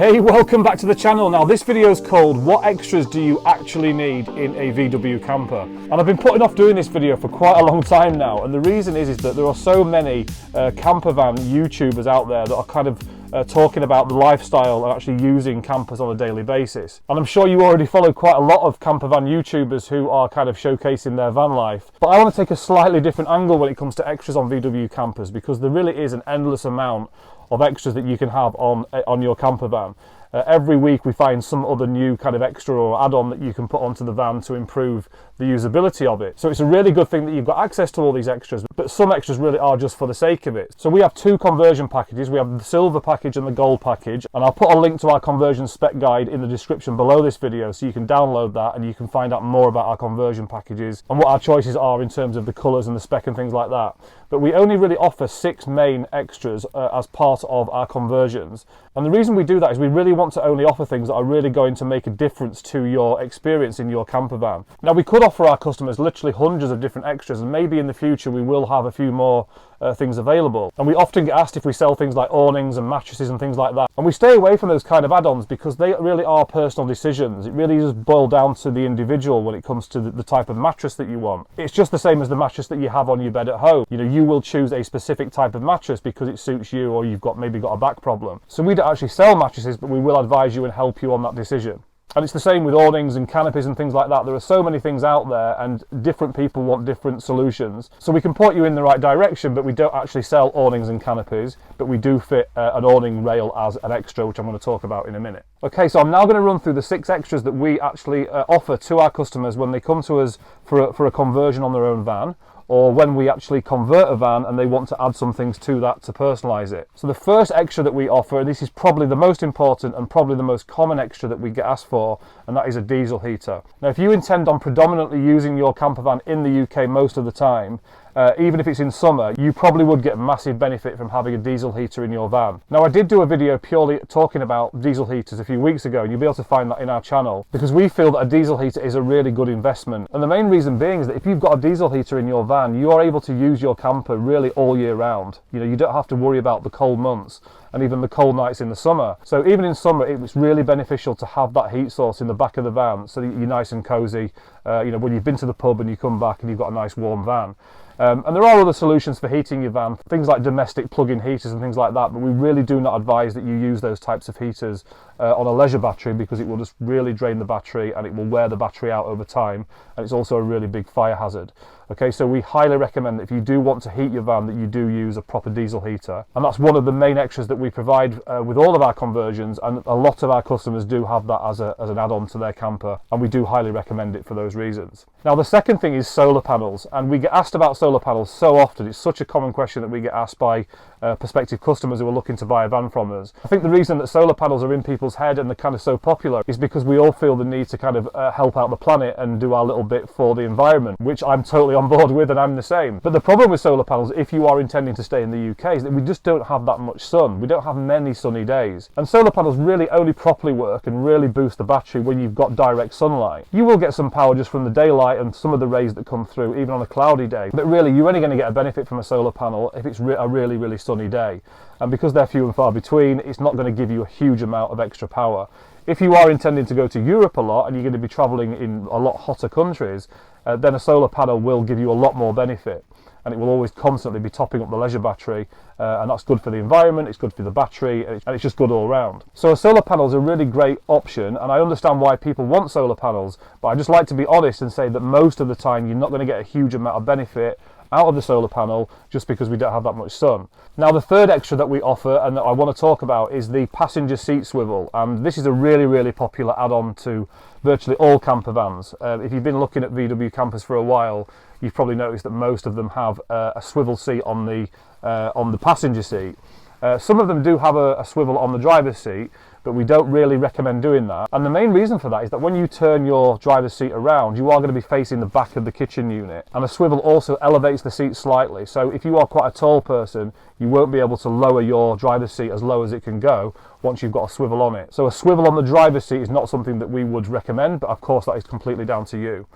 Hey, welcome back to the channel. Now this video is called What Extras Do You Actually Need in a VW Camper? And I've been putting off doing this video for quite a long time now, and the reason is that there are so many camper van YouTubers out there that are kind of talking about the lifestyle and actually using campers on a daily basis. And I'm sure you already follow quite a lot of camper van YouTubers who are kind of showcasing their van life. But I want to take a slightly different angle when it comes to extras on VW campers, because there really is an endless amount of extras that you can have on your camper van. Every week we find some other new kind of extra or add-on that you can put onto the van to improve the usability of it. So it's a really good thing that you've got access to all these extras, but some extras really are just for the sake of it. So we have two conversion packages. We have the silver package and the gold package, and I'll put a link to our conversion spec guide in the description below this video so you can download that and you can find out more about our conversion packages and what our choices are in terms of the colours and the spec and things like that. But we only really offer 6 main extras as part of our conversions. And the reason we do that is we really want to only offer things that are really going to make a difference to your experience in your camper van. Now, we could offer our customers literally hundreds of different extras, and maybe in the future we will have a few more things available. And we often get asked if we sell things like awnings and mattresses and things like that. And we stay away from those kind of add-ons because they really are personal decisions. It really does boil down to the individual when it comes to the type of mattress that you want. It's just the same as the mattress that you have on your bed at home. You know, you will choose a specific type of mattress because it suits you, or you've maybe got a back problem. So we don't actually sell mattresses, but we will advise you and help you on that decision. And it's the same with awnings and canopies and things like that. There are so many things out there and different people want different solutions. So we can point you in the right direction, but we don't actually sell awnings and canopies, but we do fit an awning rail as an extra, which I'm going to talk about in a minute. Okay, so I'm now going to run through the 6 extras that we actually offer to our customers when they come to us for a conversion on their own van, or when we actually convert a van and they want to add some things to that to personalise it. So the first extra that we offer, and this is probably the most important and probably the most common extra that we get asked for, and that is a diesel heater. Now, if you intend on predominantly using your camper van in the UK most of the time, even if it's in summer, you probably would get massive benefit from having a diesel heater in your van. Now, I did do a video purely talking about diesel heaters a few weeks ago, and you'll be able to find that in our channel, because we feel that a diesel heater is a really good investment. And the main reason being is that if you've got a diesel heater in your van, you are able to use your camper really all year round. You know, you don't have to worry about the cold months and even the cold nights in the summer. So even in summer, it was really beneficial to have that heat source in the back of the van so that you're nice and cozy, you know, when you've been to the pub and you come back and you've got a nice warm van. And there are other solutions for heating your van, things like domestic plug-in heaters and things like that, but we really do not advise that you use those types of heaters on a leisure battery, because it will just really drain the battery and it will wear the battery out over time, and it's also a really big fire hazard. Okay, so we highly recommend that if you do want to heat your van, that you do use a proper diesel heater. And that's one of the main extras that we provide with all of our conversions, and a lot of our customers do have that as an add-on to their camper, and we do highly recommend it for those reasons. Now, the second thing is solar panels, and we get asked about solar panels so often. It's such a common question that we get asked by prospective customers who are looking to buy a van from us. I think the reason that solar panels are in people's head and they're kind of so popular is because we all feel the need to kind of help out the planet and do our little bit for the environment, which I'm totally on board with, and I'm the same. But the problem with solar panels, if you are intending to stay in the UK, is that we just don't have that much sun. We don't have many sunny days. And solar panels really only properly work and really boost the battery when you've got direct sunlight. You will get some power just from the daylight and some of the rays that come through, even on a cloudy day. But really, you're only going to get a benefit from a solar panel if it's a really, really sunny day. And because they're few and far between, it's not going to give you a huge amount of extra power. If you are intending to go to Europe a lot and you're going to be travelling in a lot hotter countries, then a solar panel will give you a lot more benefit, and it will always constantly be topping up the leisure battery, and that's good for the environment, it's good for the battery, and it's just good all round. So a solar panel is a really great option, and I understand why people want solar panels, but I just like to be honest and say that most of the time you're not going to get a huge amount of benefit out of the solar panel just because we don't have that much sun. Now, the third extra that we offer and that I want to talk about is the passenger seat swivel, and this is a really, really popular add-on to virtually all camper vans. If you've been looking at VW campers for a while, you've probably noticed that most of them have a swivel seat on the passenger seat. Some of them do have a swivel on the driver's seat, but we don't really recommend doing that. And the main reason for that is that when you turn your driver's seat around, you are going to be facing the back of the kitchen unit, and a swivel also elevates the seat slightly. So if you are quite a tall person, you won't be able to lower your driver's seat as low as it can go once you've got a swivel on it. So a swivel on the driver's seat is not something that we would recommend, but of course that is completely down to you.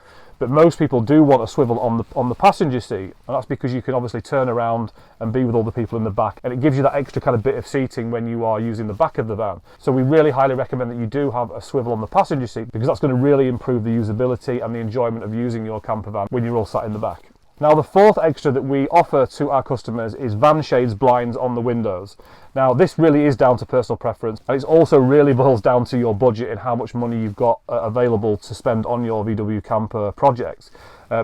but most people do want a swivel on the passenger seat, and that's because you can obviously turn around and be with all the people in the back, and it gives you that extra kind of bit of seating when you are using the back of the van. So we really highly recommend that you do have a swivel on the passenger seat, because that's going to really improve the usability and the enjoyment of using your camper van when you're all sat in the back. Now, the fourth extra that we offer to our customers is VanShades Blinds on the windows. Now, this really is down to personal preference, and it's also really boils down to your budget and how much money you've got available to spend on your VW camper projects.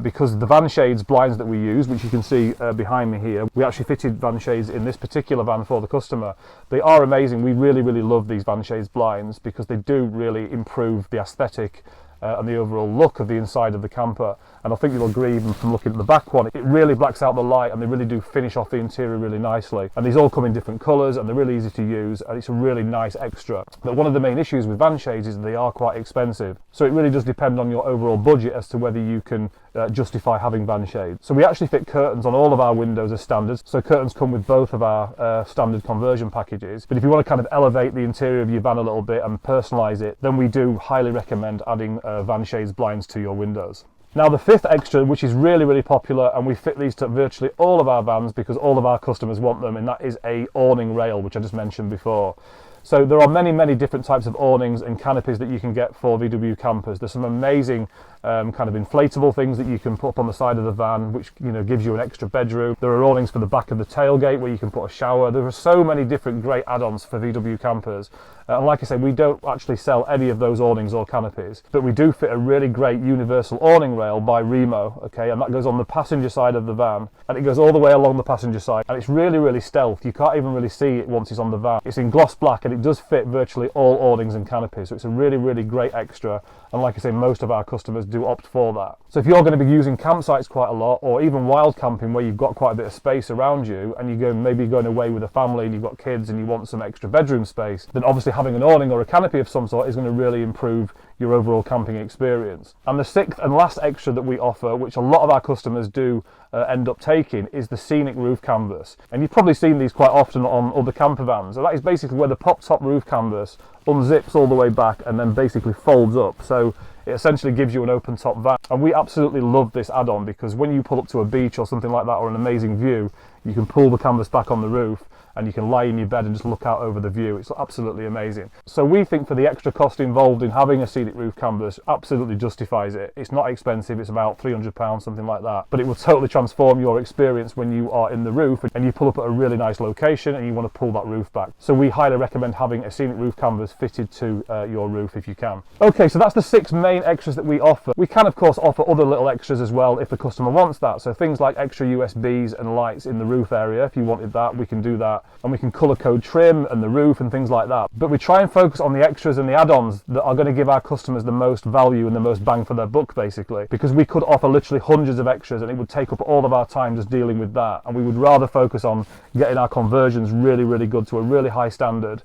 Because the VanShades blinds that we use, which you can see behind me here, we actually fitted VanShades in this particular van for the customer. They are amazing. We really, really love these VanShades blinds because they do really improve the aesthetic and the overall look of the inside of the camper. And I think you'll agree, even from looking at the back one, it really blacks out the light, and they really do finish off the interior really nicely. And these all come in different colours, and they're really easy to use, and it's a really nice extra. But one of the main issues with VanShades is they are quite expensive, so it really does depend on your overall budget as to whether you can justify having VanShades. So we actually fit curtains on all of our windows as standards, so curtains come with both of our standard conversion packages. But if you want to kind of elevate the interior of your van a little bit and personalise it, then we do highly recommend adding VanShades blinds to your windows. Now, the fifth extra, which is really, really popular, and we fit these to virtually all of our vans because all of our customers want them, and that is a awning rail, which I just mentioned before. So there are many, many different types of awnings and canopies that you can get for VW campers. There's some amazing kind of inflatable things that you can put up on the side of the van, which gives you an extra bedroom. There are awnings for the back of the tailgate where you can put a shower. There are so many different great add-ons for VW campers. And like I say, we don't actually sell any of those awnings or canopies, but we do fit a really great universal awning rail by Remo, okay, and that goes on the passenger side of the van, and it goes all the way along the passenger side, and it's really, really stealth. You can't even really see it once it's on the van. It's in gloss black, and it does fit virtually all awnings and canopies, so it's a really, really great extra. And like I say, most of our customers do opt for that. So if you're going to be using campsites quite a lot, or even wild camping where you've got quite a bit of space around you, and you're maybe going away with a family and you've got kids and you want some extra bedroom space, then obviously having an awning or a canopy of some sort is going to really improve your overall camping experience. And the sixth and last extra that we offer, which a lot of our customers do end up taking, is the Scenic roof canvas. And you've probably seen these quite often on other camper vans. So that is basically where the pop-top roof canvas unzips all the way back and then basically folds up. So it essentially gives you an open top van. And we absolutely love this add-on because when you pull up to a beach or something like that, or an amazing view, you can pull the canvas back on the roof and you can lie in your bed and just look out over the view. It's absolutely amazing. So we think for the extra cost involved in having a Scenic roof canvas, absolutely justifies it. It's not expensive, it's about £300, something like that, but it will totally transform your experience when you are in the roof and you pull up at a really nice location and you want to pull that roof back. So we highly recommend having a Scenic roof canvas fitted to your roof if you can. Okay, so that's the 6 main extras that we offer. We can of course offer other little extras as well if the customer wants that. So things like extra USBs and lights in the roof area, if you wanted that, we can do that. And we can colour code trim and the roof and things like that. But we try and focus on the extras and the add-ons that are going to give our customers the most value and the most bang for their buck, basically. Because we could offer literally hundreds of extras and it would take up all of our time just dealing with that. And we would rather focus on getting our conversions really, really good to a really high standard.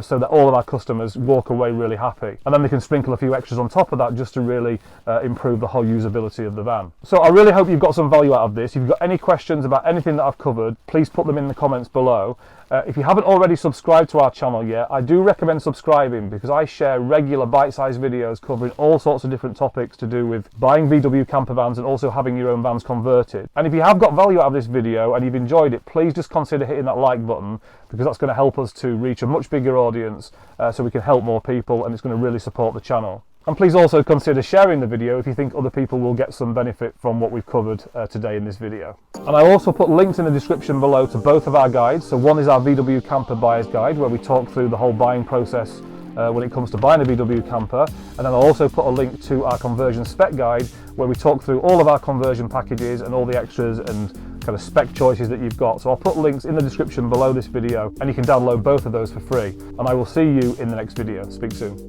So that all of our customers walk away really happy. And then they can sprinkle a few extras on top of that just to really improve the whole usability of the van. So I really hope you've got some value out of this. If you've got any questions about anything that I've covered, please put them in the comments below. If you haven't already subscribed to our channel yet, I do recommend subscribing because I share regular bite-sized videos covering all sorts of different topics to do with buying VW camper vans and also having your own vans converted. And if you have got value out of this video and you've enjoyed it, please just consider hitting that like button because that's going to help us to reach a much bigger audience so we can help more people, and it's going to really support the channel. And please also consider sharing the video if you think other people will get some benefit from what we've covered today in this video. And I also put links in the description below to both of our guides. So one is our VW Camper Buyer's Guide, where we talk through the whole buying process when it comes to buying a VW camper. And then I'll also put a link to our conversion spec guide, where we talk through all of our conversion packages and all the extras and kind of spec choices that you've got. So I'll put links in the description below this video and you can download both of those for free. And I will see you in the next video. Speak soon.